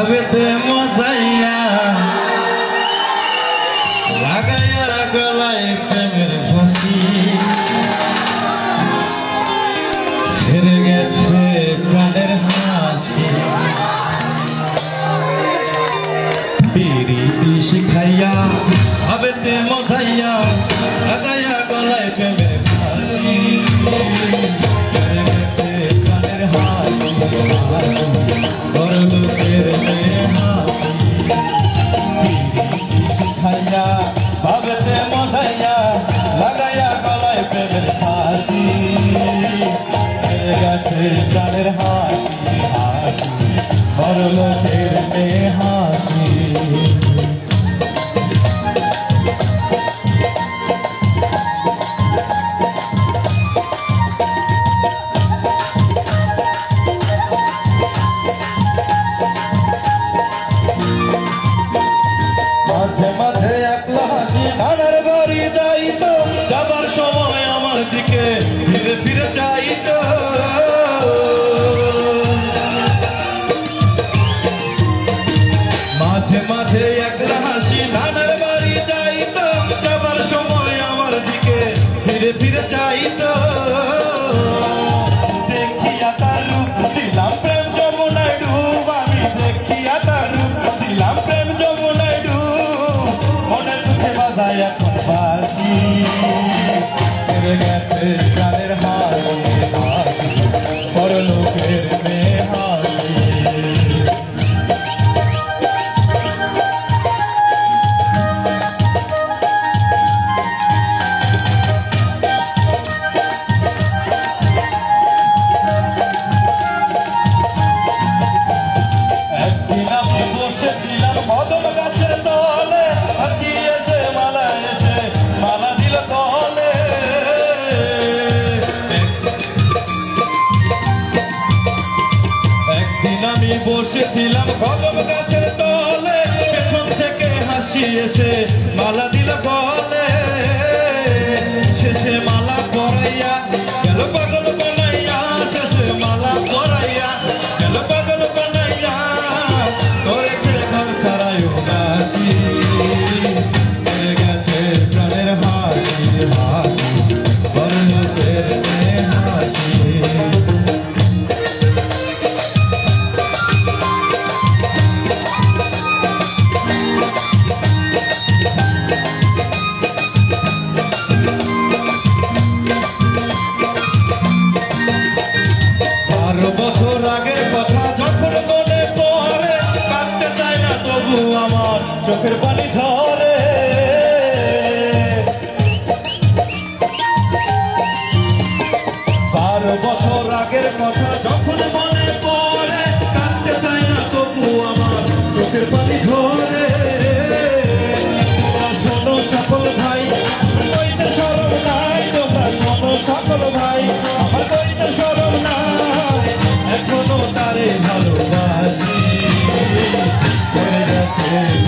ভাবেতে মজাইয়া লাগাইয়া গলায় প্রেমের ফাঁসি ছেড়ে গেছে প্রাণের হাসি পিরিতি শিখাইয়া ভাবেতে মজাইয়া লাগাইয়া গলায় প্রেমের ফাঁসি ছেড়ে গেছে প্রাণের হাসি বড় লোকের মেয়ে হাসি পিরিতি শিখাইয়া ভাবেতে মজাইয়া লাগাইয়া গলায় প্রেমের ফাঁসি ছেড়ে গেছে প্রাণের হাসি হাসি বড় লোকের মেয়ে হাসি মাঝে মাঝে একলা হাসি নানার বাড়ি যাইতো যাবার সময় আমার দিকে ফিরে ফিরে যাইতো মাঝে মাঝে একলা হাসি নানার বাড়ি যাইতো যাবার সময় আমার দিকে ফিরে ফিরে যাইতো দেখিয়া তার রূপ দিলাম প্রেম যমুনায় ডুব আমি দেখিয়া তার রূপ দিলাম প্রেম যমুনায় ডুব মনের দুঃখে বাজায় এখন বাঁশি ছেড়ে গেছে প্রাণের হাসি হাসি বড় লোকের মেয়ে হাসি একদিন আমি বসেছিলাম কদম গাছের তলে হাসি এসে মালা দিল তলে একদিন আমি বসেছিলাম কদম গাছের তলে পেছন থেকে হাসি এসে মালা দিল গলে শেষে মালা পরাইয়া গেল পাগল বানাইয়া শেষে মালা পরাইয়া গেল পাগল বানাইয়া করেছে ঘর ছাড়াই উদাসী ছেড়ে গেছে প্রাণের হাসি হাসি বড় লোকের মেয়ে হাসি বছর আগের কথা যখন মনে পড়ে কাঁদতে চায় না তবু আমার চোখের পানি ঝরে 12 বছর আগের কথা যখন মনে পড়ে কাঁদতে চায় না তবু আমার চোখের পানি ঝরে তোমরা শোনো সকল ভাই কইতে শরম নাই তোমরা শোনো সকল ভাই আমার কইতে শরম নাই এখনো তারে ভালোবাসি ছেড়ে গেছে